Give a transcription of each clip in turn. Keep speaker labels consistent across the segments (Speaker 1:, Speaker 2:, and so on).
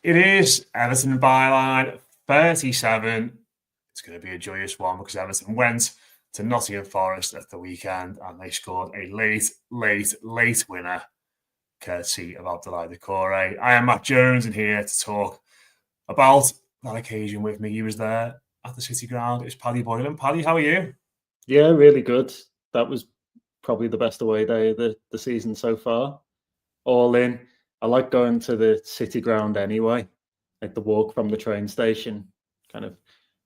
Speaker 1: It is Everton Byline 37. It's going to be a joyous one because Everton went to Nottingham Forest at the weekend and they scored a late winner, courtesy of Abdoulaye Doucoure. I am Matt Jones and here to talk about that occasion with me. He was there at the City Ground. It's Paddy Boylan. Paddy, how are you?
Speaker 2: Yeah, really good. That was probably the best away day of the season so far. All in. I like going to the City Ground anyway, like the walk from the train station, kind of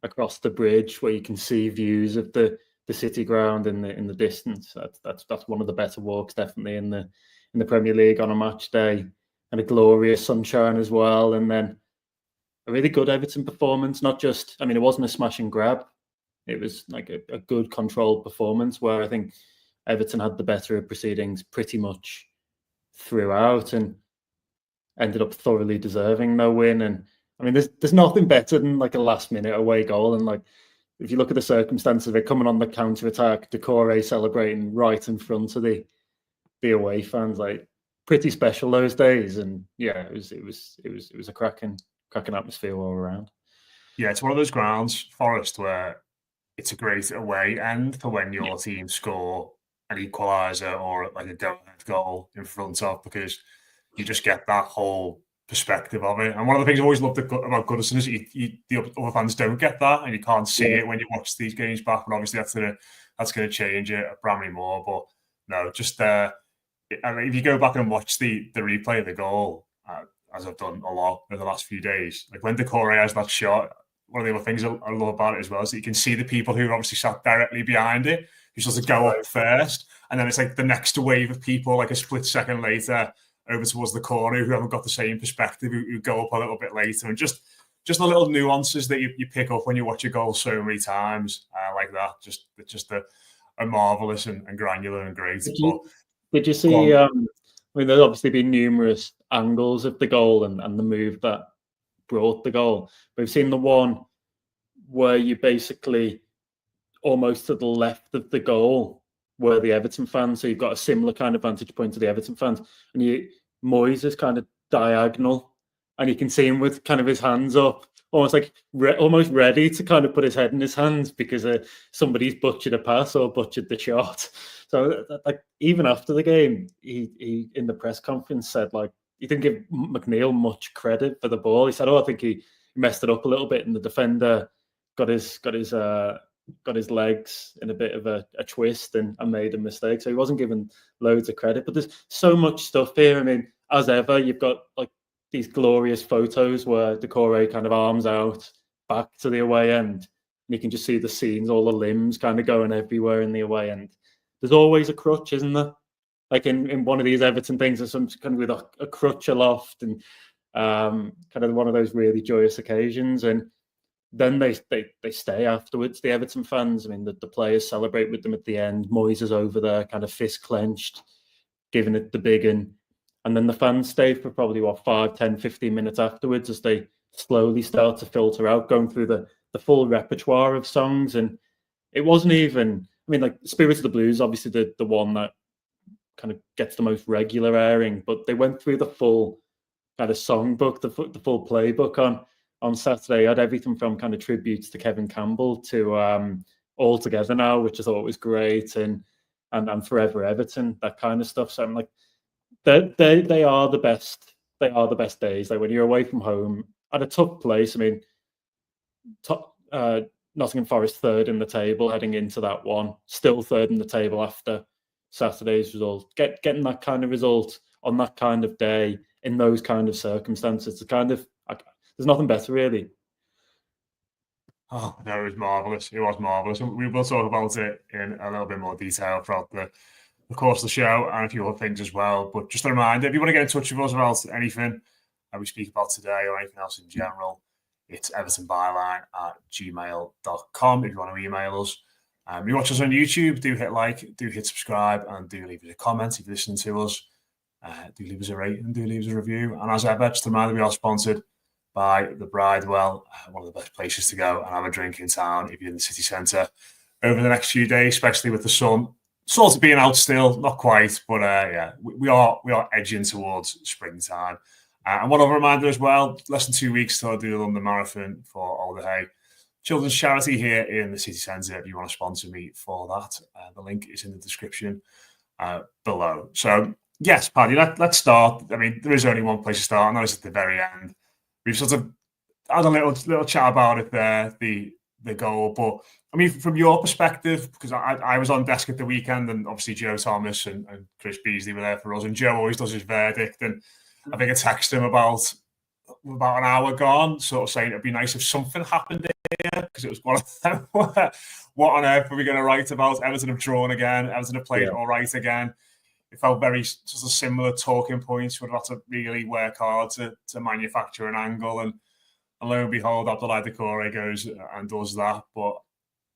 Speaker 2: across the bridge where you can see views of the City Ground in the distance. That's one of the better walks, definitely in the Premier League on a match day, and a glorious sunshine as well. And then a really good Everton performance. Not just, I mean, it wasn't a smash and grab. It was like a good controlled performance where I think Everton had the better of proceedings pretty much throughout and ended up thoroughly deserving no win. And I mean, there's nothing better than like a last minute away goal. And like, if you look at the circumstances of it, coming on the counter attack, Doucouré celebrating right in front of the away fans, like pretty special those days. And yeah, it was a cracking atmosphere all around.
Speaker 1: Yeah, it's one of those grounds, Forest, where it's a great away end for when your team score an equaliser or like a go-ahead goal in front of, because you just get that whole perspective of it. And one of the things I always loved about Goodison is the other fans don't get that, and you can't see it when you watch these games back. But obviously that's gonna change it at Bramley-Moore. But no, just I mean, if you go back and watch the replay of the goal, as I've done a lot over the last few days, like when Doucouré has that shot, one of the other things I love about it as well is that you can see the people who obviously sat directly behind it, who supposed to go up first, and then it's like the next wave of people, like a split second later, over towards the corner who haven't got the same perspective, who go up a little bit later, and just the little nuances that you pick up when you watch a goal so many times like that. Just a marvelous and granular and great.
Speaker 2: Did you see? I mean, there's obviously been numerous angles of the goal and the move that brought the goal. We've seen the one where you basically almost to the left of the goal were the Everton fans, so you've got a similar kind of vantage point to the Everton fans, and Moyes is kind of diagonal, and you can see him with kind of his hands up, almost like almost ready to kind of put his head in his hands because somebody's butchered a pass or butchered the shot. So like even after the game, he in the press conference said like he didn't give McNeil much credit for the ball. He said, "Oh, I think he messed it up a little bit, and the defender got his legs in a bit of a twist and made a mistake." So he wasn't given loads of credit. But there's so much stuff here. I mean, as ever, you've got like these glorious photos where Doucouré kind of arms out back to the away end, and you can just see the scenes, all the limbs kind of going everywhere in the away end. There's always a crutch, isn't there? Like in one of these Everton things, there's some kind of with a crutch aloft and kind of one of those really joyous occasions. And then they stay afterwards, the Everton fans. I mean, the players celebrate with them at the end. Moyes is over there, kind of fist clenched, giving it the big one. And then the fans stay for probably, 5, 10, 15 minutes afterwards as they slowly start to filter out, going through the full repertoire of songs. And it wasn't even, I mean, like Spirits of the Blues, obviously the one that kind of gets the most regular airing, but they went through the full kind of songbook, the full playbook on Saturday. I had everything from kind of tributes to Kevin Campbell to All Together Now, which I thought was great, and Forever Everton, that kind of stuff. So I'm like, they are the best. They are the best days. Like when you're away from home at a tough place. I mean, Nottingham Forest third in the table heading into that one, still third in the table after Saturday's result. Getting that kind of result on that kind of day in those kind of circumstances, there's nothing better, really.
Speaker 1: Oh, no, it was marvellous. It was marvellous. And we will talk about it in a little bit more detail throughout the course of the show and a few other things as well. But just a reminder, if you want to get in touch with us about anything we speak about today or anything else in general, it's evertonbyline@gmail.com if you want to email us. You watch us on YouTube, do hit like, do hit subscribe, and do leave us a comment if you listen to us. Do leave us a rate and do leave us a review. And as ever, just a reminder, we are sponsored by the Bridewell, one of the best places to go and have a drink in town if you're in the city centre over the next few days, especially with the sun sort of being out still, not quite, but yeah, we are edging towards springtime. And one other reminder as well, less than 2 weeks till I do the London Marathon for Alder Hay. Children's charity here in the city centre. If you want to sponsor me for that, the link is in the description below. So, yes, Paddy, let's start. I mean, there is only one place to start, and that is at the very end. We've sort of had a little chat about it there, the goal. But, I mean, from your perspective, because I was on desk at the weekend, and obviously Joe Thomas and Chris Beasley were there for us, and Joe always does his verdict. And I think I texted him about an hour gone, sort of saying it'd be nice if something happened here, because it was one of them. What on earth are we going to write about? Everton have drawn again. Everton have played all right again. It felt very sort of similar talking points. We'd have to really work hard to manufacture an angle, and lo and behold, Abdoulaye Doucoure goes and does that.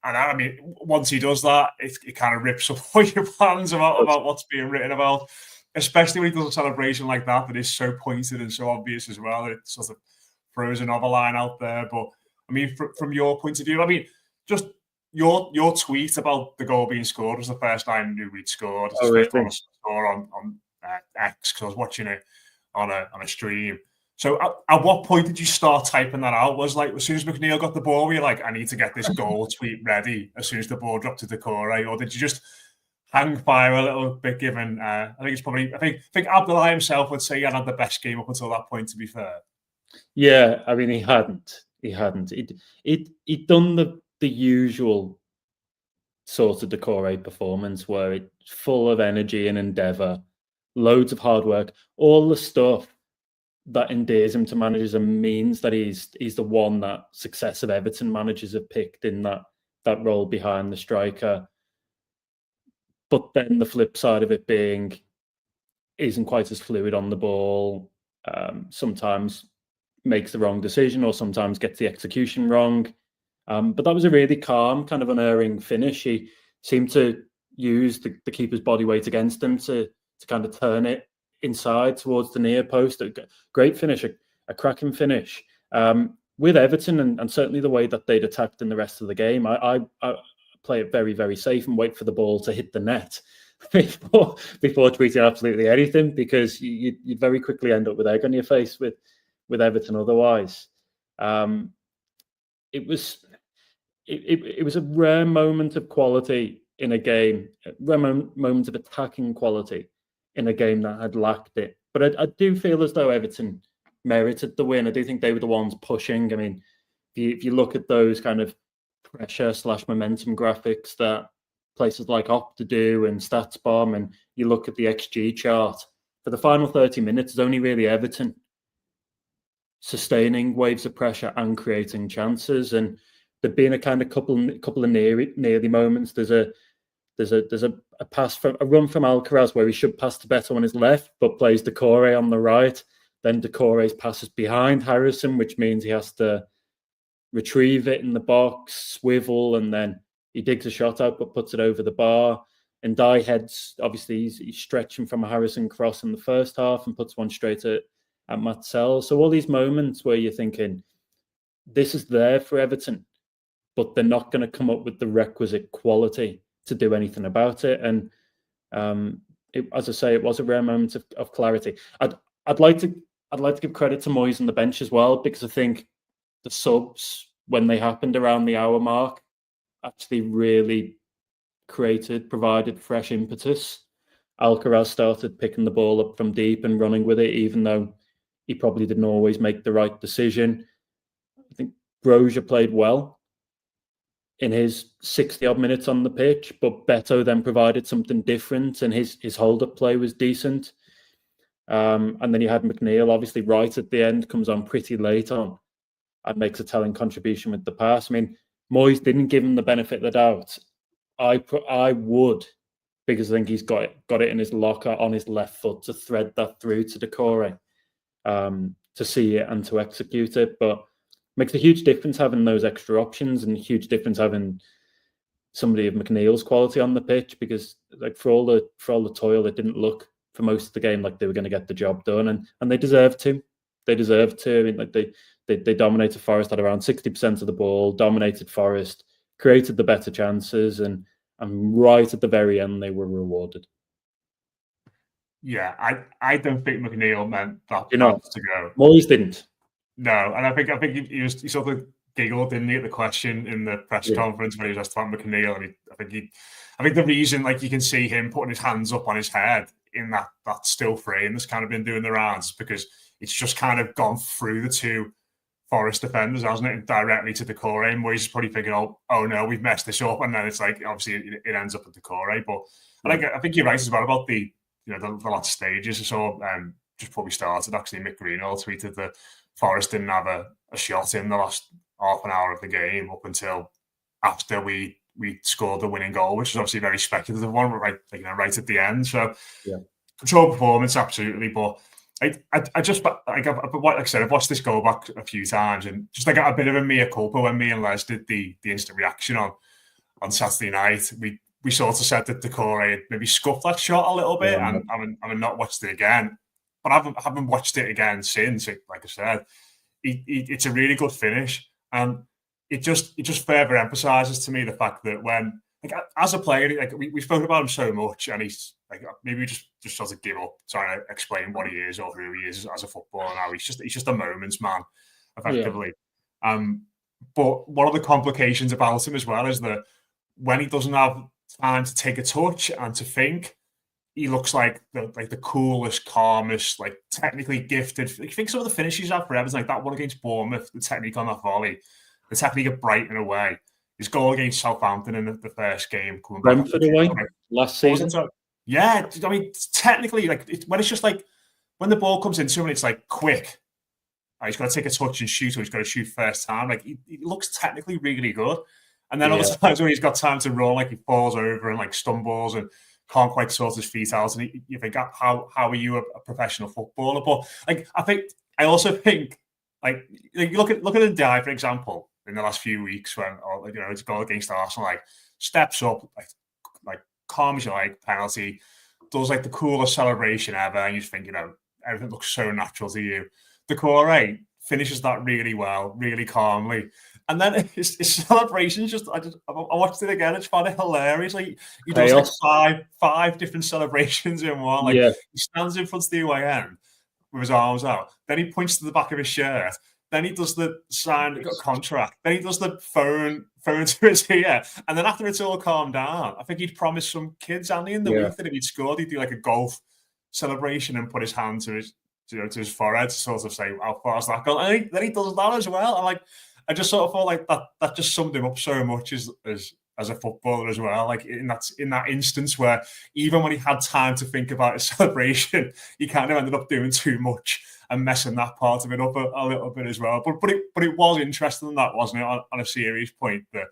Speaker 1: And I mean, once he does that, it kind of rips up all your plans about what's being written about. Especially when he does a celebration like that is so pointed and so obvious as well. It sort of throws another line out there. But I mean, from your point of view, I mean, just your tweet about the goal being scored was the first time I knew we'd scored. It's the first time I saw on X, because I was watching it on a stream. So at what point did you start typing that out? Was like as soon as McNeil got the ball, were you like, I need to get this goal tweet ready as soon as the ball dropped to Doucouré, or did you just hang fire a little bit? Given I think it's probably I think Abdoulaye himself would say he had the best game up until that point. To be fair,
Speaker 2: yeah, I mean he hadn't. He'd done the usual sort of Doucouré performance where it's full of energy and endeavour, loads of hard work, all the stuff that endears him to managers and means that he's the one that successive Everton managers have picked in that role behind the striker. But then the flip side of it being isn't quite as fluid on the ball, sometimes makes the wrong decision or sometimes gets the execution wrong. But that was a really calm, kind of unerring finish. He seemed to use the keeper's body weight against him to kind of turn it inside towards the near post. A great finish, a cracking finish. With Everton and certainly the way that they'd attacked in the rest of the game, I play it very, very safe and wait for the ball to hit the net before tweeting absolutely anything, because you'd very quickly end up with egg on your face with Everton otherwise. It was a rare moment of quality in a game, a rare moment of attacking quality in a game that had lacked it. But I do feel as though Everton merited the win. I do think they were the ones pushing. I mean, if you look at those kind of pressure/momentum graphics that places like Opta do and StatsBomb, and you look at the XG chart, for the final 30 minutes, it's only really Everton sustaining waves of pressure and creating chances. And there'd been a kind of couple of nearly moments. There's a run from Alcaraz where he should pass to Beto on his left, but plays Doucouré on the right. Then Doucouré's passes behind Harrison, which means he has to retrieve it in the box, swivel, and then he digs a shot out but puts it over the bar. And Dye heads, obviously, he's stretching from a Harrison cross in the first half and puts one straight at Matsell. So all these moments where you're thinking, this is there for Everton, but they're not going to come up with the requisite quality to do anything about it. And as I say, it was a rare moment of clarity. I'd like to give credit to Moyes on the bench as well, because I think the subs, when they happened around the hour mark, actually really provided fresh impetus. Alcaraz started picking the ball up from deep and running with it, even though he probably didn't always make the right decision. I think Broja played well in his 60-odd minutes on the pitch, but Beto then provided something different, and his hold-up play was decent. And then you had McNeil, obviously, right at the end, comes on pretty late on and makes a telling contribution with the pass. I mean, Moyes didn't give him the benefit of the doubt. I would, because I think he's got it in his locker on his left foot to thread that through to Doucouré, to see it and to execute it. But makes a huge difference having those extra options, and a huge difference having somebody of McNeil's quality on the pitch, because like for all the toil, it didn't look for most of the game like they were going to get the job done, and they deserved to. They deserved to. I mean, like they dominated Forest at around 60% of the ball, dominated Forest, created the better chances, and right at the very end they were rewarded.
Speaker 1: Yeah, I don't think McNeil meant that
Speaker 2: You know,
Speaker 1: bad to go.
Speaker 2: Moyes didn't.
Speaker 1: No, and I think he sort of giggled, didn't he, at the question in the press conference when he was asked about McNeil, and I think the reason, like, you can see him putting his hands up on his head in that still frame that's kind of been doing the rounds, because it's just kind of gone through the two Forest defenders, hasn't it, directly to Doucouré. And Moyes is probably thinking, oh no, we've messed this up, and then it's like, obviously it ends up at Doucouré. But I think you're right as well about the last stages. So just before we started, actually, Mick Greenall tweeted that Forest didn't have a shot in the last half an hour of the game up until after we scored the winning goal, which was obviously a very speculative one, right at the end. So control performance, absolutely. But I just, like I said, I've watched this goal back a few times, and just like a bit of a mea culpa when me and Les did the instant reaction on Saturday night. We sort of said that Doucouré had maybe scuffed that shot a little bit, and I've not watched it again. But I haven't watched it again since. Like I said, it's a really good finish, and it just further emphasises to me the fact that when, like, as a player, like we've spoken about him so much, and he's like, maybe we just sort of give up trying to explain what he is or who he is as a footballer now. He's just a moments man, effectively. But one of the complications about him as well is that when he doesn't have time to take a touch and to think, he looks like the coolest, calmest, like technically gifted. I think some of the finishes he's had for Everton, like that one against Bournemouth, the technique on that volley, the technique of Brighton away, his goal against Southampton in the first game, coming
Speaker 2: Brentford away last season.
Speaker 1: Yeah, I mean, technically, like when it's just like when the ball comes into him, it's like quick. He's got to take a touch and shoot, or he's got to shoot first time. Like he looks technically really good. And then other times when he's got time to run, like he falls over and like stumbles and can't quite sort his feet out, and you think, how are you a professional footballer? But like I also think like you look at Ndiaye, for example, in the last few weeks when his goal against Arsenal, like steps up, like calm as you like, penalty, does like the coolest celebration ever, and you just think, everything looks so natural to you. Doucouré finishes that really well, really calmly. And then his celebrations, I watched it again. It's kind of hilarious. Like he does like five different celebrations in one. Like he stands in front of the away end with his arms out. Then he points to the back of his shirt. Then he does the signed contract. Then he does the phone to his ear. And then after it's all calmed down, I think he'd promised some kids, Andy, in the week that if he'd scored, he'd do like a golf celebration and put his hand to his forehead to sort of say how far is that gone. And then he does that as well. And like, I just sort of felt like that just summed him up so much as a footballer as well. Like in that instance where even when he had time to think about his celebration, he kind of ended up doing too much and messing that part of it up a little bit as well. But it was interesting, that, wasn't it, on a serious point, that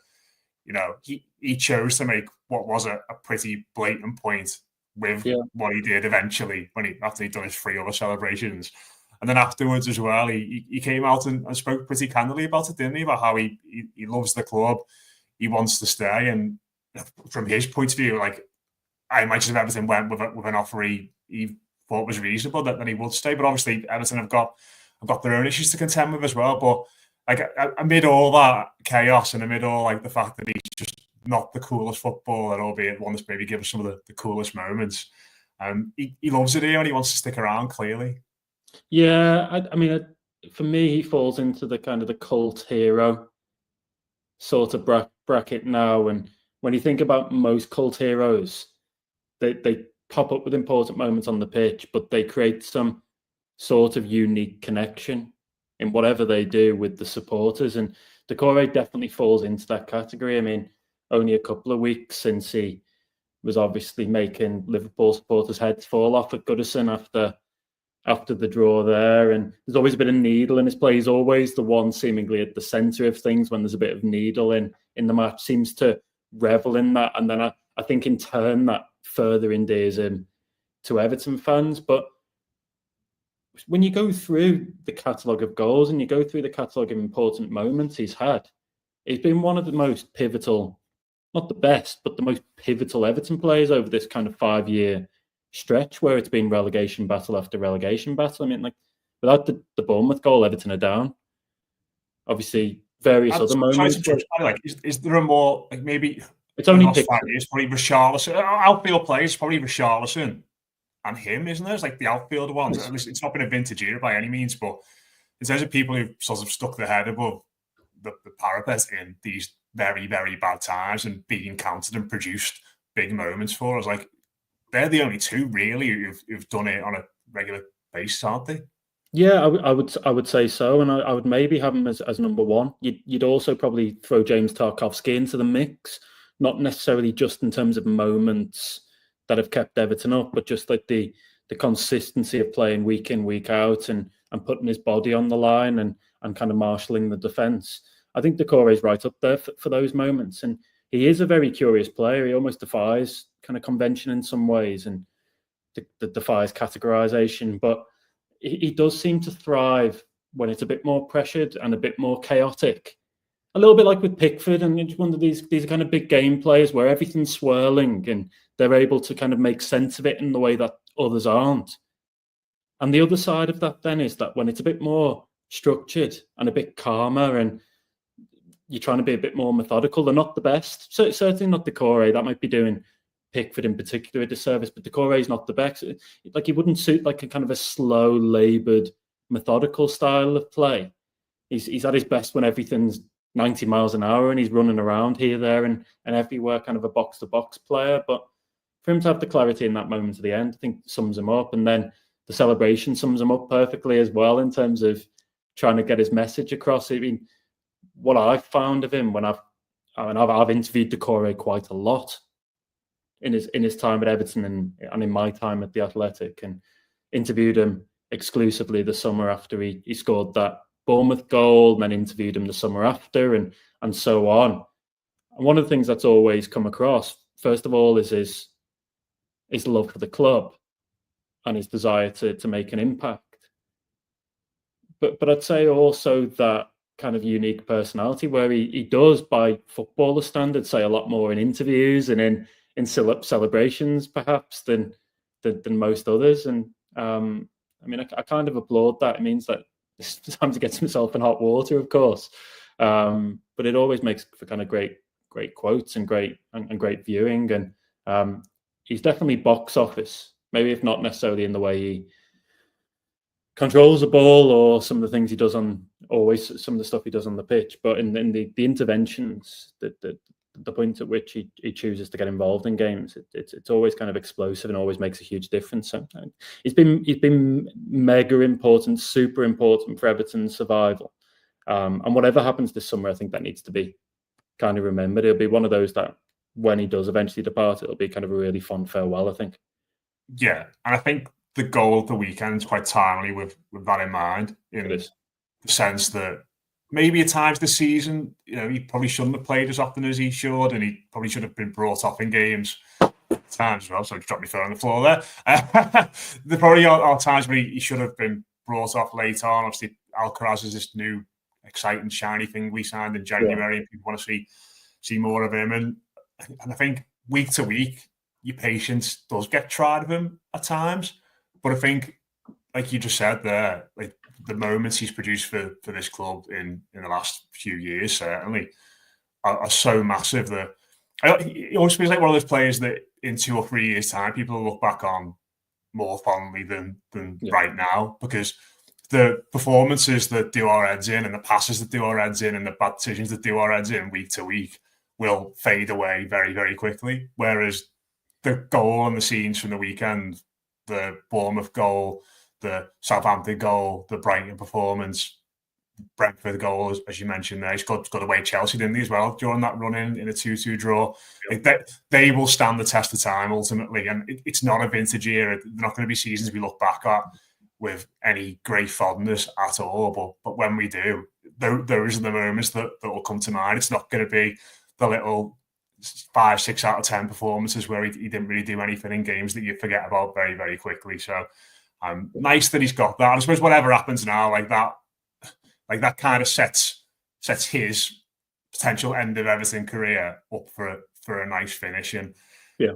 Speaker 1: he chose to make what was a pretty blatant point with what he did eventually after he'd done his 3 other celebrations. And then afterwards as well, he came out and spoke pretty candidly about it, didn't he? About how he loves the club, he wants to stay, and from his point of view, like, I imagine if Everton went with an offer he thought was reasonable, then he would stay. But obviously, Everton have got their own issues to contend with as well. But like amid all that chaos and amid all like the fact that he's just not the coolest footballer, albeit one that's maybe given some of the coolest moments, he loves it here and he wants to stick around, clearly.
Speaker 2: Yeah, I mean, for me, he falls into the kind of the cult hero sort of bracket now. And when you think about most cult heroes, they pop up with important moments on the pitch, but they create some sort of unique connection in whatever they do with the supporters. And Doucouré definitely falls into that category. I mean, only a couple of weeks since he was obviously making Liverpool supporters' heads fall off at Goodison after the draw there, and there's always a bit of needle in his play. He's always the one seemingly at the centre of things when there's a bit of needle in the match, seems to revel in that. And then I think in turn that further endears him to Everton fans. But when you go through the catalogue of goals and you go through the catalogue of important moments he's had, he's been one of the most pivotal, not the best, but the most pivotal Everton players over this kind of 5-year stretch where it's been relegation battle after relegation battle. I mean, like, without the Bournemouth goal, Everton are down. Obviously, various other moments.
Speaker 1: Is there a more, like, maybe
Speaker 2: it's only
Speaker 1: it's probably Richarlison. Outfield players, probably Richarlison. and him, isn't there? It's like the outfield ones. At least it's not been a vintage era by any means, but in terms of people who've sort of stuck their head above the parapet in these very, very bad times and being counted and produced big moments for us, like they're the only two really who've done it on a regular basis, aren't they?
Speaker 2: Yeah, I would say so, and I would maybe have him as number one. You'd also probably throw James Tarkowski into the mix, not necessarily just in terms of moments that have kept Everton up, but just like the consistency of playing week in, week out, and putting his body on the line and kind of marshalling the defence. I think Doucouré is right up there for those moments, and he is a very curious player. He almost defies kind of convention in some ways, and defies categorization, but he does seem to thrive when it's a bit more pressured and a bit more chaotic. A little bit like with Pickford, and it's one of these are kind of big game players where everything's swirling and they're able to kind of make sense of it in the way that others aren't. And the other side of that then is that when it's a bit more structured and a bit calmer and you're trying to be a bit more methodical, they're not the best. So certainly not Doucouré. That might be doing Pickford in particular a disservice, but Doucouré is not the best. Like he wouldn't suit like a kind of a slow, laboured, methodical style of play. He's at his best when everything's 90 miles an hour and he's running around here, there, and everywhere, kind of a box-to-box player. But for him to have the clarity in that moment at the end, I think sums him up. And then the celebration sums him up perfectly as well in terms of trying to get his message across. I mean, what I've found of him when I've interviewed Doucouré quite a lot in his time at Everton and in my time at the Athletic, and interviewed him exclusively the summer after he scored that Bournemouth goal, and then interviewed him the summer after, and so on. And one of the things that's always come across, first of all, is his love for the club and his desire to make an impact. But I'd say also that kind of unique personality where he does, by footballer standards, say a lot more in interviews and in celebrations perhaps than most others. And I mean, I kind of applaud that. It means that sometimes he gets himself in hot water, of course, but it always makes for kind of great quotes and great viewing. And he's definitely box office, maybe if not necessarily in the way he controls the ball or some of the things he does some of the stuff he does on the pitch, but in the interventions, the point at which he chooses to get involved in games, it's always kind of explosive and always makes a huge difference. So he's been mega important, super important for Everton's survival. And whatever happens this summer, I think that needs to be kind of remembered. It'll be one of those that when he does eventually depart, it'll be kind of a really fond farewell, I think.
Speaker 1: Yeah, and I think the goal of the weekend is quite timely with that in mind, in the sense that maybe at times this season, he probably shouldn't have played as often as he should, and he probably should have been brought off in games at times as well. So I dropped my phone on the floor there. There probably are times when he should have been brought off late on. Obviously, Alcaraz is this new, exciting, shiny thing we signed in January, and people want to see more of him. And I think week to week, your patience does get tried of him at times. But I think, like you just said there, like the moments he's produced for this club in the last few years certainly are so massive that it always feels like one of those players that in 2 or 3 years' time people will look back on more fondly than right now, because the performances that do our heads in and the passes that do our heads in and the bad decisions that do our heads in week to week will fade away very, very quickly. Whereas the goal and the scenes from the weekend, the Bournemouth goal, the Southampton goal, the Brighton performance, Brentford goal, as you mentioned there, he's got away Chelsea, didn't he, as well, during that run-in in a 2-2 draw. Like they will stand the test of time, ultimately, and it's not a vintage era. They're not going to be seasons we look back at with any great fondness at all, but when we do, those are the moments that will come to mind. It's not going to be the little 5, 6 out of 10 performances where he didn't really do anything in games that you forget about very, very quickly. So nice that he's got that. I suppose whatever happens now, like that kind of sets his potential end of Everton career up for a nice finish. And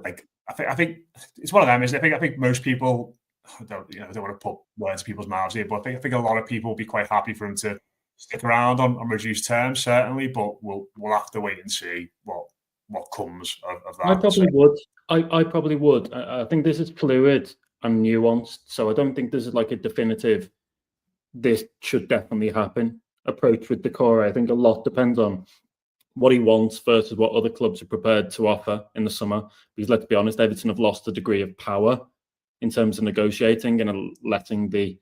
Speaker 1: like I think it's one of them, isn't it? I think most people I don't want to put words in people's mouths here, but I think a lot of people will be quite happy for him to stick around on reduced terms, certainly. But we'll have to wait and see what comes of that.
Speaker 2: I probably would. I probably would. I think this is fluid, and nuanced. So I don't think there's like a definitive, this should definitely happen approach with Doucouré. I think a lot depends on what he wants versus what other clubs are prepared to offer in the summer. Because let's be honest, Everton have lost a degree of power in terms of negotiating and letting the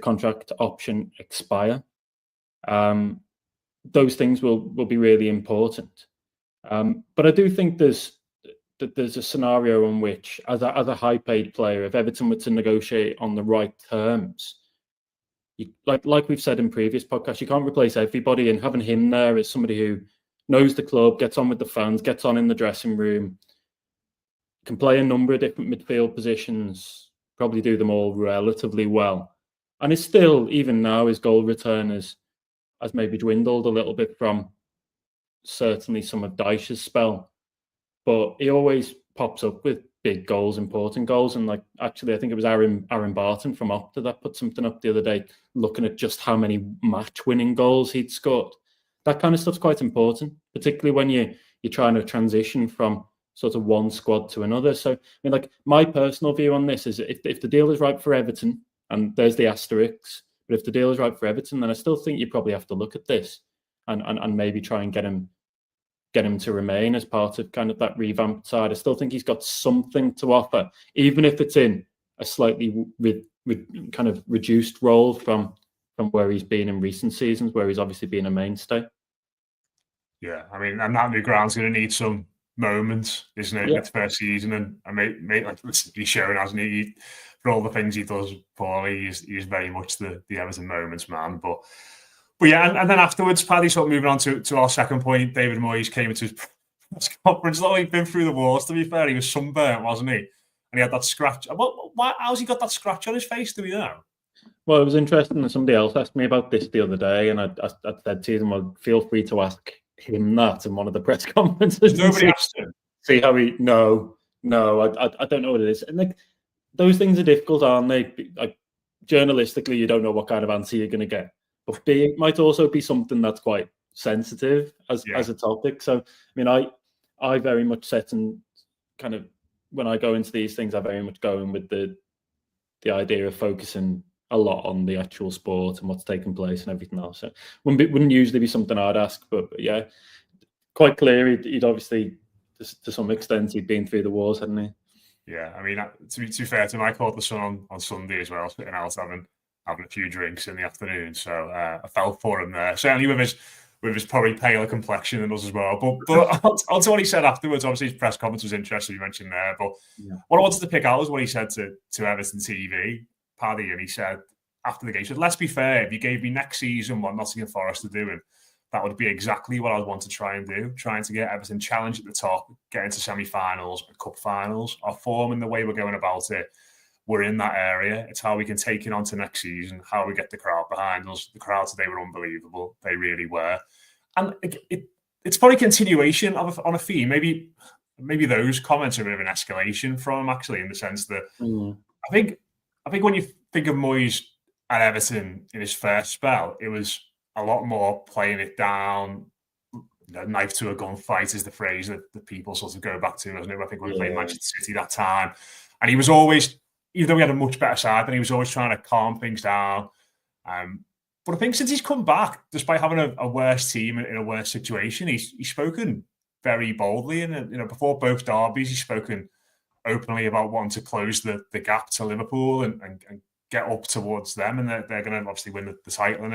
Speaker 2: contract option expire. Those things will be really important. But I do think there's a scenario in which, as a high-paid player, if Everton were to negotiate on the right terms, like we've said in previous podcasts, you can't replace everybody, and having him there as somebody who knows the club, gets on with the fans, gets on in the dressing room, can play a number of different midfield positions, probably do them all relatively well. And it's still, even now, his goal return has maybe dwindled a little bit from certainly some of Dyche's spell. But he always pops up with big goals, important goals. And like, actually, I think it was Aaron Barton from Opta that put something up the other day, looking at just how many match-winning goals he'd scored. That kind of stuff's quite important, particularly when you're trying to transition from sort of one squad to another. So, I mean, like, my personal view on this is if the deal is right for Everton, and there's the asterisks, but if the deal is right for Everton, then I still think you probably have to look at this and maybe try and get him to remain as part of kind of that revamped side. I still think he's got something to offer, even if it's in a slightly kind of reduced role from where he's been in recent seasons, where he's obviously been a mainstay.
Speaker 1: Yeah, I mean, and that new ground's going to need some moments, isn't it? Yeah. It's first season, and mate, like, he's showing, hasn't he? For all the things he does poorly, he's very much the Everton moments man. But yeah, and then afterwards, Paddy, sort of moving on to our second point, David Moyes came into his press conference. Though he'd been through the walls, to be fair, he was sunburnt, wasn't he? And he had that scratch. How's he got that scratch on his face? Do we know?
Speaker 2: Well, it was interesting that somebody else asked me about this the other day, and I said to them, well, feel free to ask him that in one of the press conferences.
Speaker 1: Nobody asked him.
Speaker 2: See how he? No, I don't know what it is. And like, those things are difficult, aren't they? Like, journalistically, you don't know what kind of answer you're going to get. But it might also be something that's quite sensitive as a topic. So, I mean, I very much set and kind of, when I go into these things, I very much go in with the idea of focusing a lot on the actual sport and what's taking place and everything else. So wouldn't usually be something I'd ask, but yeah, quite clear he'd obviously, to some extent, he'd been through the wars, hadn't he?
Speaker 1: Yeah, I mean, to be fair to him, I caught the sun on Sunday as well, sitting out having a few drinks in the afternoon. So I felt for him there, certainly with his probably paler complexion than us as well. But onto what he said afterwards, obviously his press conference was interesting, you mentioned there. But what I wanted to pick out was what he said to Everton TV, Paddy, and he said after the game, he said, let's be fair, if you gave me next season what Nottingham Forest are doing, that would be exactly what I'd want to try and do, trying to get Everton challenge at the top, get into semi-finals and cup finals. Our form and the way we're going about it, we're in that area. It's how we can take it on to next season, how we get the crowd behind us. The crowd today were unbelievable. They really were. And it's probably a continuation on a theme. Maybe those comments are a bit of an escalation from him, actually, in the sense that I think when you think of Moyes at Everton in his first spell, it was a lot more playing it down. Knife to a gunfight is the phrase that people sort of go back to, isn't it? I think when we played Manchester City that time. And he was always, even though we had a much better side, then he was always trying to calm things down. But I think since he's come back, despite having a worse team in a worse situation, he's spoken very boldly. And before both derbies, he's spoken openly about wanting to close the gap to Liverpool and get up towards them. And they're going to obviously win the title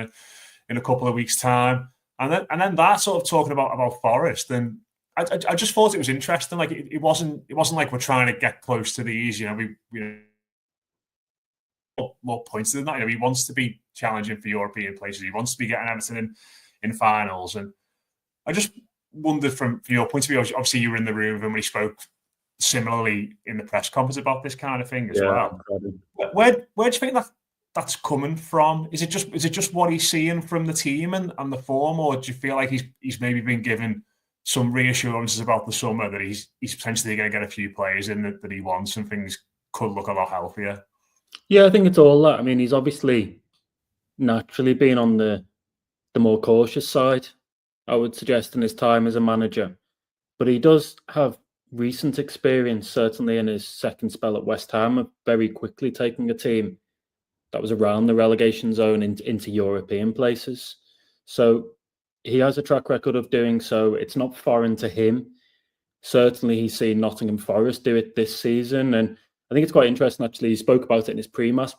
Speaker 1: in a couple of weeks' time. And then that sort of talking about Forest, and I just thought it was interesting. Like it wasn't like we're trying to get close to these. We more points than that. He wants to be challenging for European places. He wants to be getting Everton in finals. And I just wondered from your point of view. Obviously, you were in the room when he spoke similarly in the press conference about this kind of thing as well. Where do you think that's coming from? Is it just what he's seeing from the team and the form, or do you feel like he's maybe been given some reassurances about the summer that he's potentially going to get a few players in that he wants and things could look a lot healthier?
Speaker 2: Yeah, I think it's all that. I mean, he's obviously naturally been on the more cautious side, I would suggest, in his time as a manager. But he does have recent experience, certainly in his second spell at West Ham, of very quickly taking a team that was around the relegation zone into European places. So he has a track record of doing so. It's not foreign to him. Certainly, he's seen Nottingham Forest do it this season. And I think it's quite interesting, actually. He spoke about it in his pre-match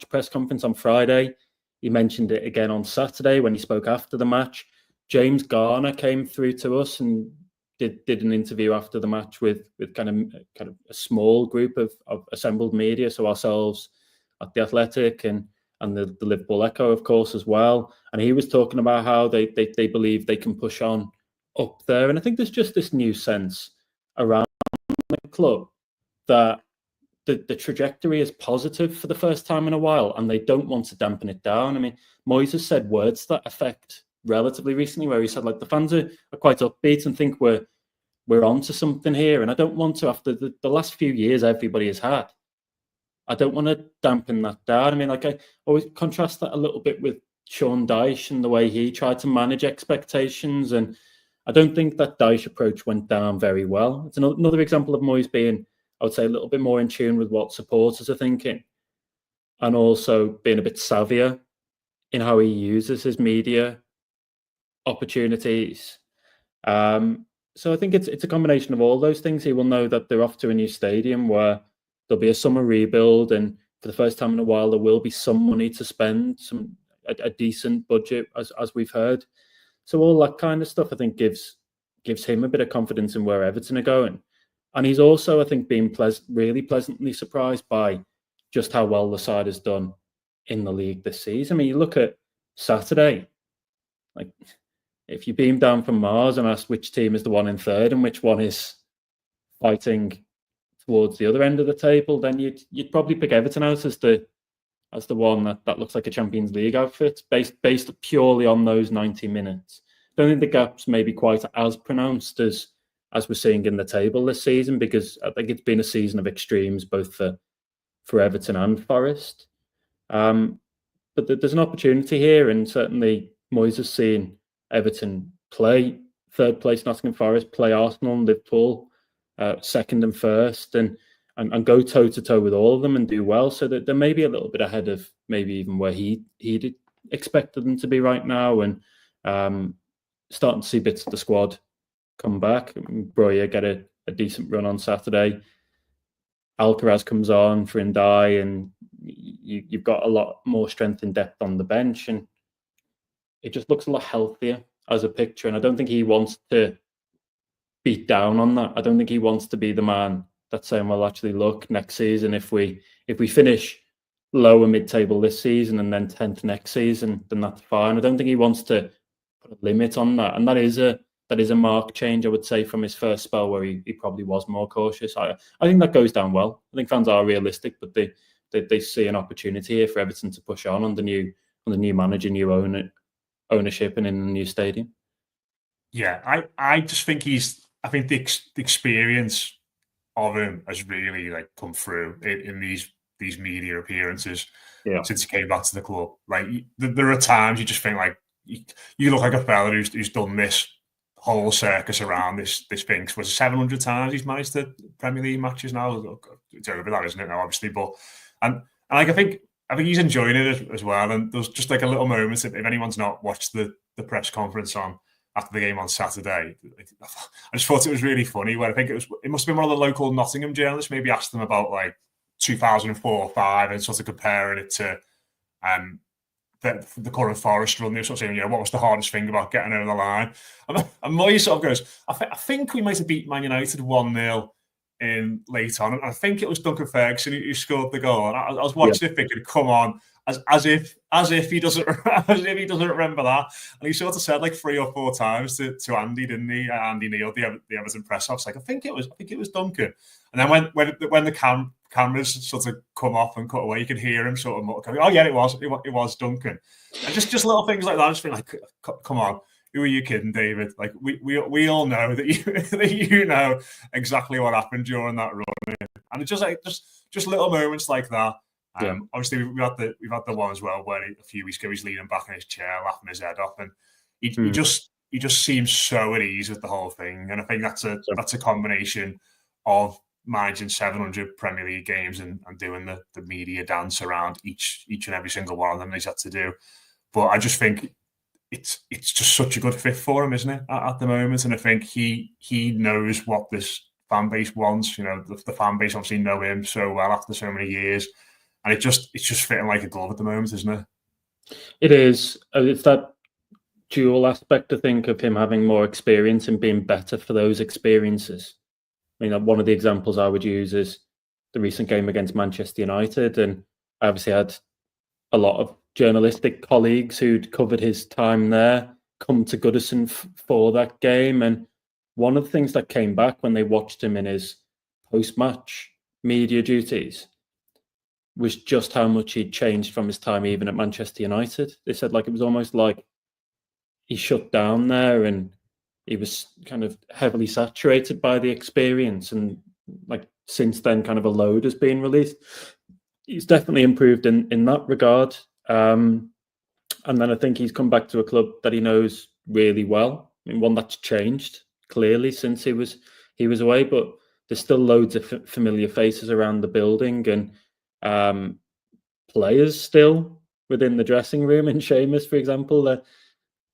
Speaker 2: press conference on Friday. He mentioned it again on Saturday when he spoke after the match. James Garner came through to us and did an interview after the match with kind of a small group of assembled media, so ourselves at the Athletic and the Liverpool Echo, of course, as well. And he was talking about how they believe they can push on up there. And I think there's just this new sense around the club that the trajectory is positive for the first time in a while, and they don't want to dampen it down. I mean, Moyes has said words to that effect relatively recently, where he said, like, the fans are quite upbeat and think we're onto something here. And I don't want to, after the last few years everybody has had, I don't want to dampen that down. I mean, like, I always contrast that a little bit with Sean Dyche and the way he tried to manage expectations. And I don't think that Dyche approach went down very well. It's another example of Moyes being, I would say, a little bit more in tune with what supporters are thinking, and also being a bit savvier in how he uses his media opportunities. So I think it's a combination of all those things. He will know that they're off to a new stadium where there'll be a summer rebuild, and for the first time in a while, there will be some money to spend, a decent budget, as we've heard. So all that kind of stuff, I think, gives him a bit of confidence in where Everton are going. And he's also, I think, been really pleasantly surprised by just how well the side has done in the league this season. I mean, you look at Saturday, like, if you beam down from Mars and ask which team is the one in third and which one is fighting towards the other end of the table, then you'd probably pick Everton out as the one that looks like a Champions League outfit, based purely on those 90 minutes. I don't think the gap's maybe quite as pronounced as we're seeing in the table this season, because I think it's been a season of extremes both for Everton and Forest. But there's an opportunity here, and certainly Moyes has seen Everton play third place Nottingham Forest, play Arsenal and Liverpool second and first, and go toe-to-toe with all of them and do well, so that they're maybe a little bit ahead of maybe even where he'd expected them to be right now, and starting to see bits of the squad come back. Breuer get a decent run on Saturday. Alcaraz comes on for Ndai, and you've got a lot more strength and depth on the bench, and it just looks a lot healthier as a picture. And I don't think he wants to beat down on that. I don't think he wants to be the man that's saying, well, actually, look, next season, if we finish lower mid-table this season and then 10th next season, then that's fine. I don't think he wants to put a limit on that. And that is a marked change, I would say, from his first spell where he probably was more cautious. I think that goes down well. I think fans are realistic, but they see an opportunity here for Everton to push on the new manager, new ownership, and in the new stadium.
Speaker 1: Yeah, I just think I think the experience of him has really come through in these media appearances since he came back to the club. Like, there are times you just think, like, you look like a fella who's done this whole circus around this thing. Was it 700 times he's managed the Premier League matches now? It's over that, isn't it now, obviously? But and I think he's enjoying it as well. And there's just like a little moment, if anyone's not watched the press conference after the game on Saturday, I just thought it was really funny, where I think it must have been one of the local Nottingham journalists maybe asked them about, like, 2004-05 and sort of comparing it to the current Forest run. They were sort of saying, what was the hardest thing about getting over the line? And Moyes sort of goes, I think we might have beat Man United 1-0 in late on. And I think it was Duncan Ferguson who scored the goal. And I was watching it thinking, come on, as if he doesn't remember that. And he sort of said like 3 or 4 times to Andy, didn't he? Andy Neil, the Everton press officer. I think it was Duncan. And then when the cameras sort of come off and cut away, you can hear him sort of going, oh yeah, it was Duncan. And just little things like that. I just feel like, come on, who are you kidding, David? Like, we all know that you know exactly what happened during that run. And it's just little moments like that. Obviously, we've had the one as well where a few weeks ago he's leaning back in his chair, laughing his head off, and he just seems so at ease with the whole thing. And I think that's a combination of managing 700 Premier League games and doing the media dance around each and every single one of them he's had to do. But I just think it's just such a good fit for him, isn't it, at the moment? And I think he knows what this fan base wants. You know, the fan base obviously know him so well after so many years, and it's just fitting like a glove at the moment, isn't it?
Speaker 2: It is. It's that dual aspect, I think, of him having more experience and being better for those experiences. I mean, one of the examples I would use is the recent game against Manchester United, and I obviously had a lot of journalistic colleagues who'd covered his time there come to Goodison for that game. And one of the things that came back when they watched him in his post-match media duties was just how much he'd changed from his time even at Manchester United. They said like it was almost like he shut down there and he was kind of heavily saturated by the experience. And like since then, kind of a load has been released. He's definitely improved in that regard. And then I think he's come back to a club that he knows really well. I mean, one that's changed clearly since he was away, but there's still loads of familiar faces around the building and players still within the dressing room. And Seamus, for example,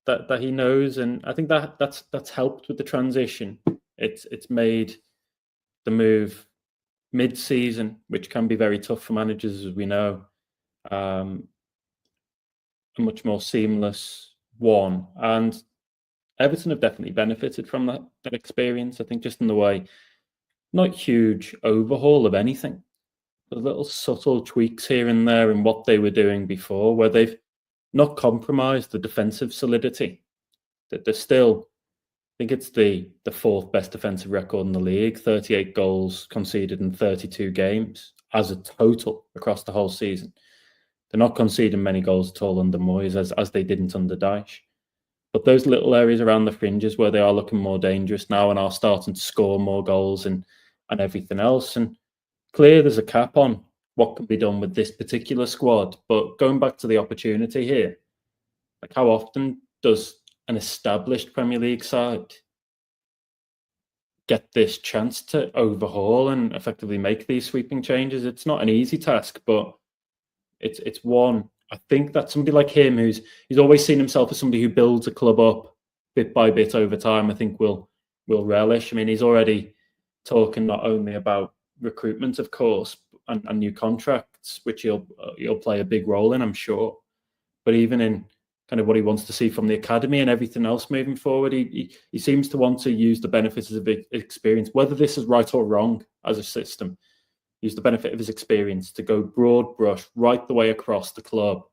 Speaker 2: that he knows, and I think that's helped with the transition. It's made the move mid-season, which can be very tough for managers, as we know, a much more seamless one. And Everton have definitely benefited from that experience. I think just in the way, not huge overhaul of anything, but little subtle tweaks here and there in what they were doing before, where they've not compromised the defensive solidity. That they're still, I think it's the fourth best defensive record in the league, 38 goals conceded in 32 games as a total across the whole season. They're not conceding many goals at all under Moyes, as they didn't under Dyche. But those little areas around the fringes where they are looking more dangerous now and are starting to score more goals and everything else. And clear there's a cap on what can be done with this particular squad. But going back to the opportunity here, like how often does an established Premier League side get this chance to overhaul and effectively make these sweeping changes? It's not an easy task, but it's one. I think that somebody like him, he's always seen himself as somebody who builds a club up bit by bit over time, I think will relish. I mean, he's already talking not only about recruitment, of course, and new contracts, which he'll play a big role in, I'm sure, but even in kind of what he wants to see from the academy and everything else moving forward. He seems to want to use the benefits of his experience, whether this is right or wrong as a system, use the benefit of his experience to go broad brush right the way across the club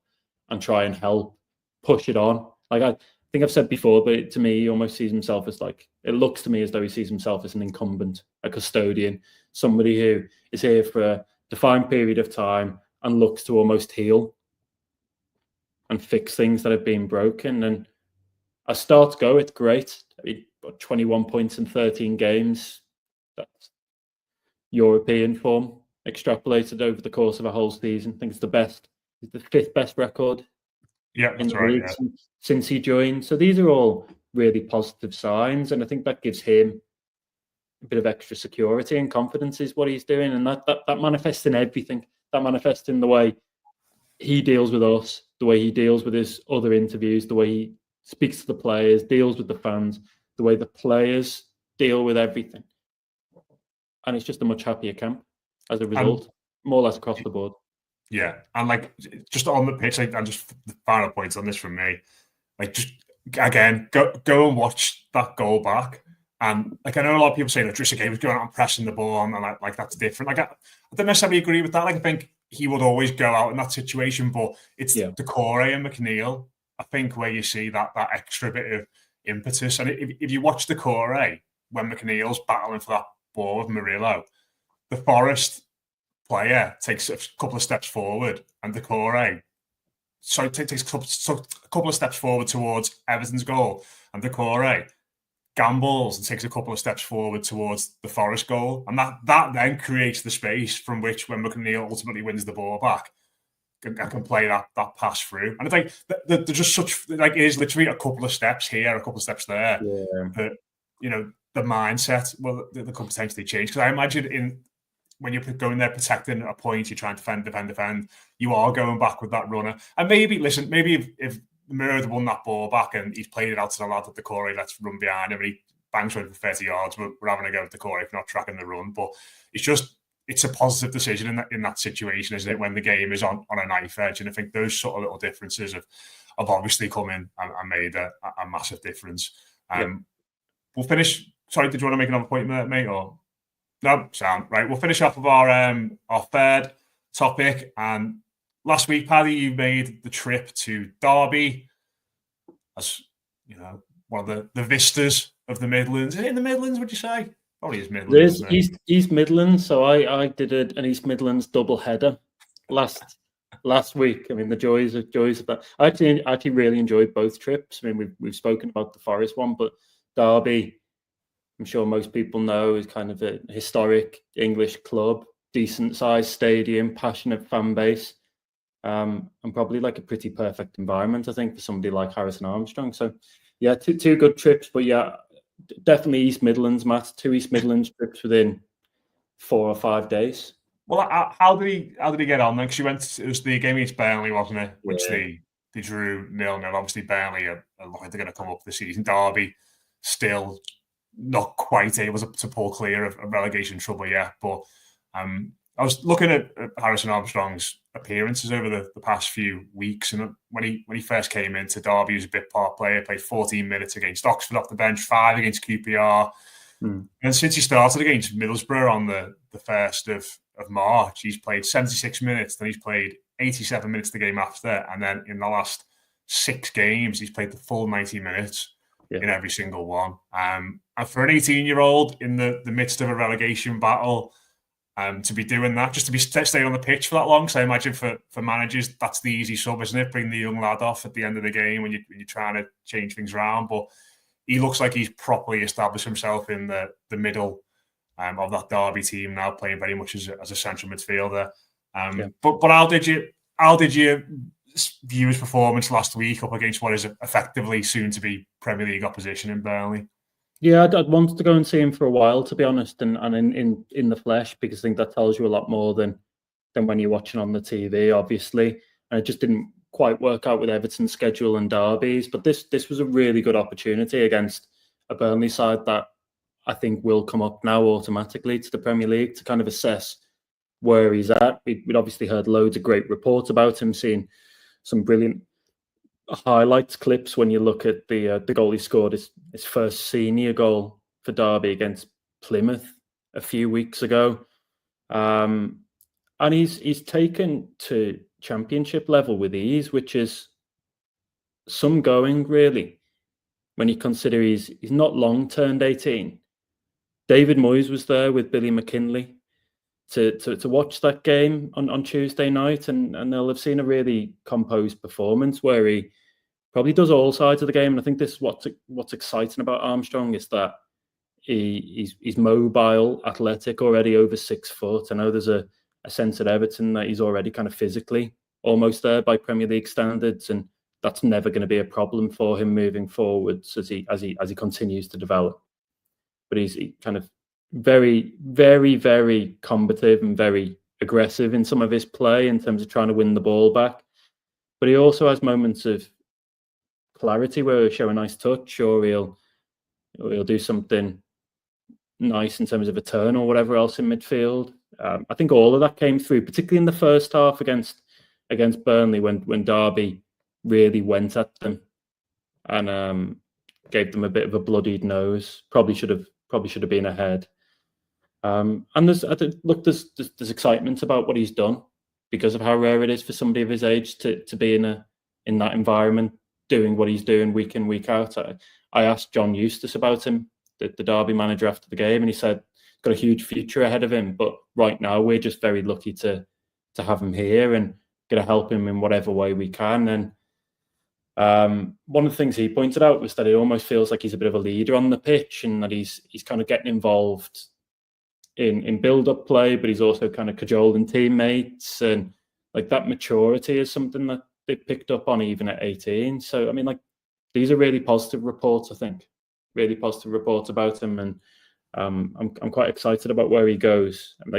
Speaker 2: and try and help push it on. Like I think I've said before, but to me, he almost sees himself as like, it looks to me as though he sees himself as an incumbent, a custodian, somebody who is here for a defined period of time and looks to almost heal and fix things that have been broken. And as starts go, it's great. I mean, 21 points in 13 games. That's European form extrapolated over the course of a whole season. I think it's the fifth best record in the league since he joined. So these are all really positive signs, and I think that gives him a bit of extra security and confidence is what he's doing, and that manifests in everything. That manifests in the way he deals with us, the way he deals with his other interviews, the way he speaks to the players, deals with the fans, the way the players deal with everything. And it's just a much happier camp as a result, more or less across the board.
Speaker 1: Yeah, and like just on the pitch, and just the final points on this from me, like just again, go and watch that goal back. And like I know a lot of people say that Idrissa Gueye was going out and pressing the ball, and like that's different. Like I don't necessarily agree with that. Like I think he would always go out in that situation, but it's Doucouré and McNeil, I think, where you see that extra bit of impetus. And if you watch Doucouré when McNeil's battling for that ball with Murillo, the Forest player takes a couple of steps forward, and Doucouré takes a couple of steps forward towards Everton's goal, and Doucouré gambles and takes a couple of steps forward towards the Forest goal, and that then creates the space from which, when McNeil ultimately wins the ball back, I can play that pass through. And I think they're just such, like, it is literally a couple of steps here, a couple of steps there.
Speaker 2: Yeah.
Speaker 1: But, you know, the mindset that could potentially change. Because I imagine when you're going there protecting a point, you're trying to defend, you are going back with that runner. And maybe if Murd won that ball back and he's played it out to the lad at Doucouré, let's run behind him, and he bangs one for 30 yards, we're having a go at Doucouré for not tracking the run. But it's a positive decision in that situation, isn't it, when the game is on a knife edge? And I think those sort of little differences have obviously come in and made a massive difference. We'll finish. Sorry, did you want to make another point there, mate? Or no, sound right. We'll finish off with our third topic. And last week, Paddy, you made the trip to Derby, as you know, one of the vistas of the Midlands. Is it in the Midlands? Would you say? Probably is Midlands.
Speaker 2: It is East Midlands. So I did an East Midlands double header last week. I mean, the joys of that. I actually really enjoyed both trips. I mean, we've spoken about the Forest one, but Derby, I'm sure most people know, is kind of a historic English club, decent sized stadium, passionate fan base, and probably like a pretty perfect environment, I think, for somebody like Harrison Armstrong. So yeah, two good trips, but yeah, definitely East Midlands, Matt. 2 East Midlands trips within 4 or 5 days.
Speaker 1: Well, how did he get on then? Because it was the game against Burnley, wasn't it? Which they drew 0-0. Obviously, Burnley are looking they're going to come up this season. Derby still not quite able to pull clear of relegation trouble yet. But I was looking at Harrison Armstrong's appearances over the past few weeks, and when he first came into Derby, he was a bit part player. Played 14 minutes against Oxford off the bench, 5 against QPR. And since he started against Middlesbrough on the 1st of March, he's played 76 minutes, then he's played 87 minutes the game after, and then in the last 6 games, he's played the full 90 minutes in every single one. And for an 18-year-old in the midst of a relegation battle, to be doing that, just to be staying on the pitch for that long, because I imagine for managers, that's the easy sub, isn't it? Bring the young lad off at the end of the game when you're trying to change things around. But he looks like he's properly established himself in the middle of that Derby team now, playing very much as a central midfielder. But how did you view his performance last week up against what is effectively soon to be Premier League opposition in Burnley?
Speaker 2: Yeah, I'd wanted to go and see him for a while, to be honest, and in the flesh, because I think that tells you a lot more than when you're watching on the TV, obviously. And it just didn't quite work out with Everton's schedule and derbies. But this was a really good opportunity against a Burnley side that I think will come up now automatically to the Premier League, to kind of assess where he's at. We'd obviously heard loads of great reports about him, seen some brilliant highlights clips when you look at the goal he scored, his first senior goal for Derby against Plymouth a few weeks ago, and he's taken to Championship level with ease, which is some going, really, when you consider he's not long turned 18. David Moyes was there with Billy McKinley to watch that game on Tuesday night, and they'll have seen a really composed performance where he probably does all sides of the game. And I think this is what's exciting about Armstrong, is that he's mobile, athletic, already over 6 foot. I know there's a sense at Everton that he's already kind of physically almost there by Premier League standards, and that's never going to be a problem for him moving forwards as he continues to develop. But he's kind of very, very, very combative and very aggressive in some of his play in terms of trying to win the ball back. But he also has moments of clarity where he'll show a nice touch, or he'll do something nice in terms of a turn or whatever else in midfield. I think all of that came through, particularly in the first half against Burnley, when Derby really went at them and gave them a bit of a bloodied nose. Probably should have been ahead. And there's excitement about what he's done, because of how rare it is for somebody of his age to be in that environment, doing what he's doing week in, week out. I asked John Eustace about him, the Derby manager, after the game, and he said he's got a huge future ahead of him. But right now, we're just very lucky to have him here and going to help him in whatever way we can. And one of the things he pointed out was that it almost feels like he's a bit of a leader on the pitch, and that he's kind of getting involved in build-up play, but he's also kind of cajoling teammates, and like that maturity is something that they picked up on even at 18. So I mean, like, these are really positive reports, I think. really positive reports about him, and I'm quite excited about where he goes. I'm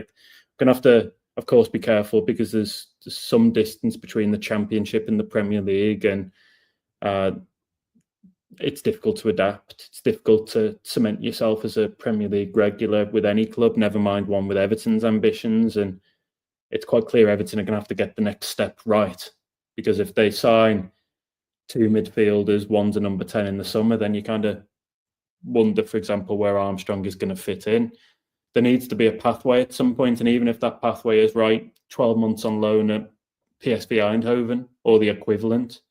Speaker 2: gonna have to, of course, be careful because there's some distance between the Championship and the Premier League, and it's difficult to adapt. It's difficult to cement yourself as a Premier League regular with any club, never mind one with Everton's ambitions. And it's quite clear Everton are going to have to get the next step right, because if they sign 2 midfielders, one's a number 10 in the summer, then you kind of wonder, for example, where Armstrong is going to fit in. There needs to be a pathway at some point, and even if that pathway is right, 12 months on loan at PSV Eindhoven or the equivalent,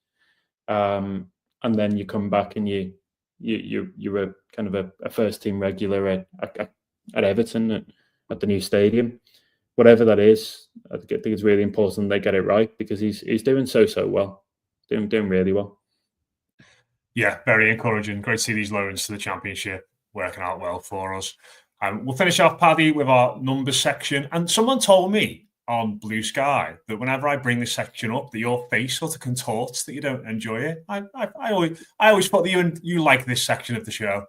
Speaker 2: and then you come back and you're a kind of a first team regular at Everton at the new stadium. Whatever that is, I think it's really important they get it right, because he's doing so well, doing really well.
Speaker 1: Yeah, very encouraging. Great to see these loans to the Championship working out well for us. We'll finish off, Paddy, with our numbers section. And someone told me on Blue Sky that whenever I bring this section up, that your face sort of contorts, that you don't enjoy it. I always thought that you like this section of the show.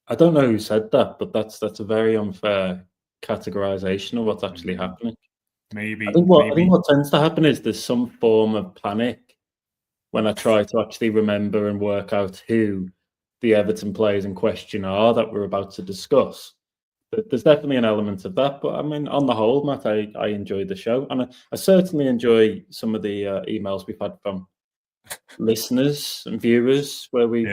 Speaker 2: I don't know who said that, but that's a very unfair categorization of what's actually happening.
Speaker 1: Maybe.
Speaker 2: I think what tends to happen is there's some form of panic when I try to actually remember and work out who the Everton players in question are that we're about to discuss. But there's definitely an element of that. But I mean, on the whole, Matt, I enjoyed the show, and I certainly enjoy some of the emails we've had from listeners and viewers where we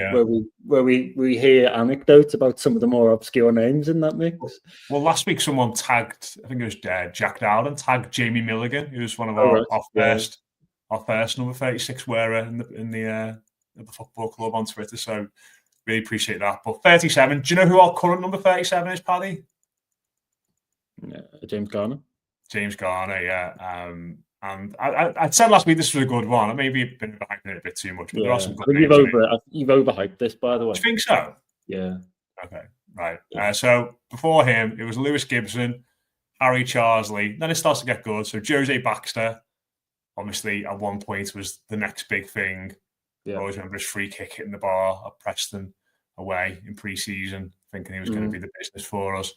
Speaker 2: hear anecdotes about some of the more obscure names in that mix.
Speaker 1: Well, last week someone tagged, I think it was Jack Dowden, tagged Jamie Milligan, who was one of our first number 36 wearer in the football club on Twitter. So really appreciate that. But 37, do you know who our current number 37 is, Paddy?
Speaker 2: James Garner.
Speaker 1: James Garner, yeah. And I said last week this was a good one. I maybe been hyping it a bit too much, but there are some good names.
Speaker 2: You've overhyped this, by the way.
Speaker 1: Do you think so?
Speaker 2: Yeah.
Speaker 1: Okay, right. Yeah. So before him, it was Lewis Gibson, Harry Charsley. Then it starts to get good. So Jose Baxter, obviously, at one point was the next big thing. Yeah. I always remember his free kick hitting the bar at Preston away in pre-season, thinking he was going to be the business for us.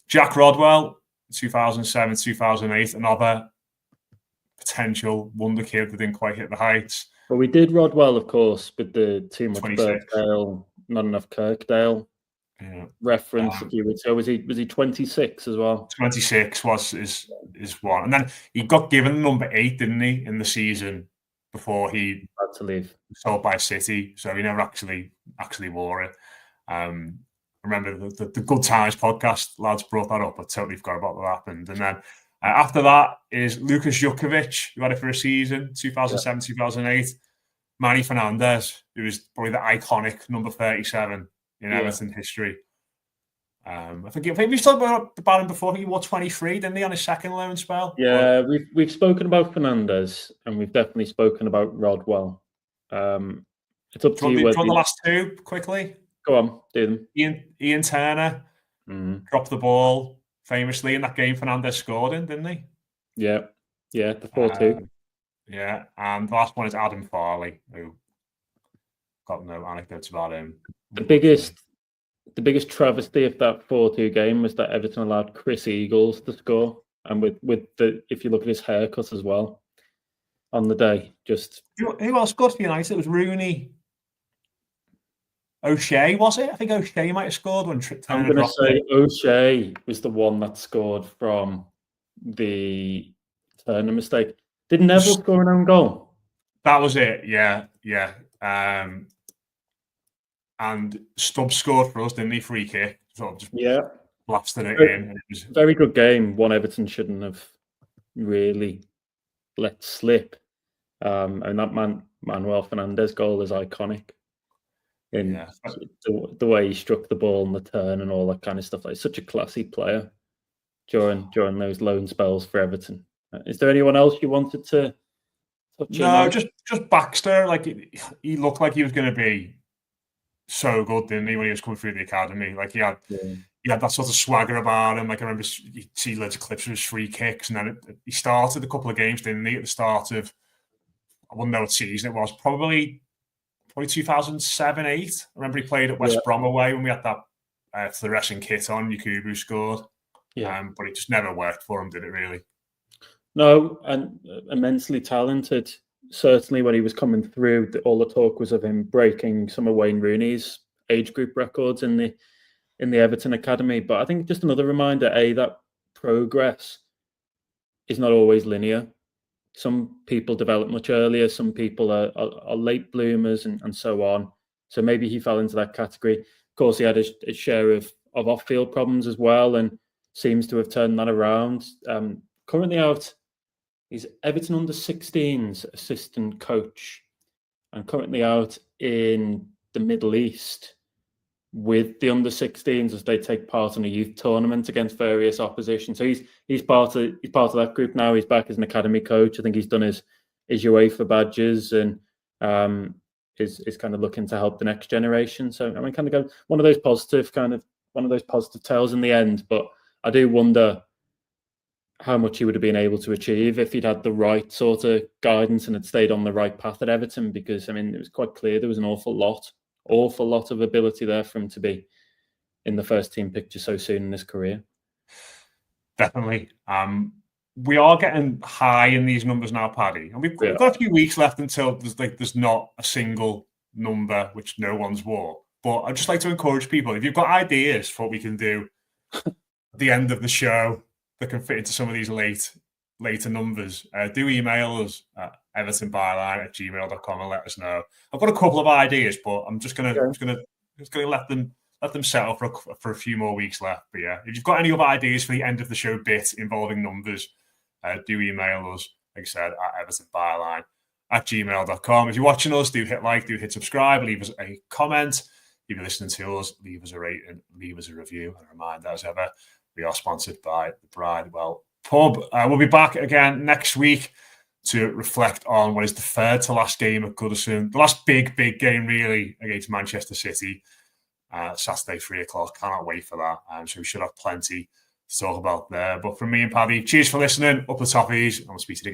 Speaker 1: Jack Rodwell, 2007, 2008, another potential wonder kid that didn't quite hit the heights.
Speaker 2: But we did Rodwell, of course, with the too much Birkdale, not enough Kirkdale reference a few weeks ago. Was he 26 as well?
Speaker 1: 26 is one. And then he got given number 8, didn't he, in the season before he
Speaker 2: had to leave.
Speaker 1: Sold by City. So he never actually wore it. Remember the Good Times podcast, lads brought that up. I totally forgot about what happened. And then after that is Lukas Jukovic, who had it for a season, 2007, 2008. Manny Fernandez, who was probably the iconic number 37 in Everton history. I think we've talked about him before. I think he wore 23, didn't he, on his second loan spell?
Speaker 2: Yeah, we've spoken about Fernandez, and we've definitely spoken about Rodwell. It's up to you.
Speaker 1: Do you want the last two quickly?
Speaker 2: Go on, do them.
Speaker 1: Ian Turner dropped the ball famously in that game Fernandez scored in, didn't he?
Speaker 2: Yeah, the 4-2.
Speaker 1: Yeah, and the last one is Adam Farley, who got no anecdotes about him.
Speaker 2: The biggest travesty of that 4-2 game was that Everton allowed Chris Eagles to score, and with if you look at his haircut as well on the day, just
Speaker 1: who else scored for United? It was Rooney. O'Shea, was it? I think O'Shea might have scored when
Speaker 2: I'm going to say O'Shea was the one that scored from the Turner mistake. Did Neville score an own goal?
Speaker 1: That was it, yeah. And Stubbs scored for us, didn't he? Free kick. Sort of just blasted it in. It was
Speaker 2: very good game. One Everton shouldn't have really let slip. And that Manuel Fernandez goal is iconic. In the way he struck the ball and the turn and all that kind of stuff. Like, such a classy player during those loan spells for Everton. Is there anyone else you wanted to touch on?
Speaker 1: No, just Baxter. Like, he looked like he was going to be so good, didn't he, when he was coming through the academy? Like, he had that sort of swagger about him. Like, I remember you see loads of clips of his free kicks, and then he started a couple of games, didn't he, at the start of, I wouldn't know what season it was, probably probably 2007, 8. I remember he played at West Brom away when we had that fluorescent kit on. Doucouré scored. But it just never worked for him, did it really?
Speaker 2: No, and immensely talented. Certainly when he was coming through, all the talk was of him breaking some of Wayne Rooney's age group records in the Everton academy. But I think just another reminder, that progress is not always linear. Some people develop much earlier, some people are late bloomers and so on. So maybe he fell into that category. Of course, he had a share of off-field problems as well, and seems to have turned that around. Currently out, he's Everton under-16s assistant coach, and currently out in the Middle East with the under-16s as they take part in a youth tournament against various opposition. So he's part of that group now. He's back as an academy coach. I think he's done his UEFA badges and is kind of looking to help the next generation. So I mean, kind of one of those positive tales in the end. But I do wonder how much he would have been able to achieve if he'd had the right sort of guidance and had stayed on the right path at Everton. Because I mean, it was quite clear there was an awful lot of ability there for him to be in the first team picture so soon in his career.
Speaker 1: Definitely. We are getting high in these numbers now, Paddy, and we've got a few weeks left until there's not a single number which no one's wore. But I'd just like to encourage people, if you've got ideas for what we can do at the end of the show that can fit into some of these later numbers, do email us at evertonbyline@gmail.com and let us know. I've got a couple of ideas, but I'm just gonna let them settle for a few more weeks left. But yeah, if you've got any other ideas for the end of the show bit involving numbers, do email us, like I said, at evertonbyline@gmail.com. If you're watching us, do hit like, do hit subscribe, leave us a comment. If you're listening to us, leave us a rating, leave us a review. And a reminder, as ever, we are sponsored by the Bridewell Pub. We'll be back again next week to reflect on what is the third to last game at Goodison. The last big game, really, against Manchester City. Saturday, 3:00. Cannot wait for that. So we should have plenty to talk about there. But from me and Paddy, cheers for listening. Up the Toffees, and we'll speak to you again.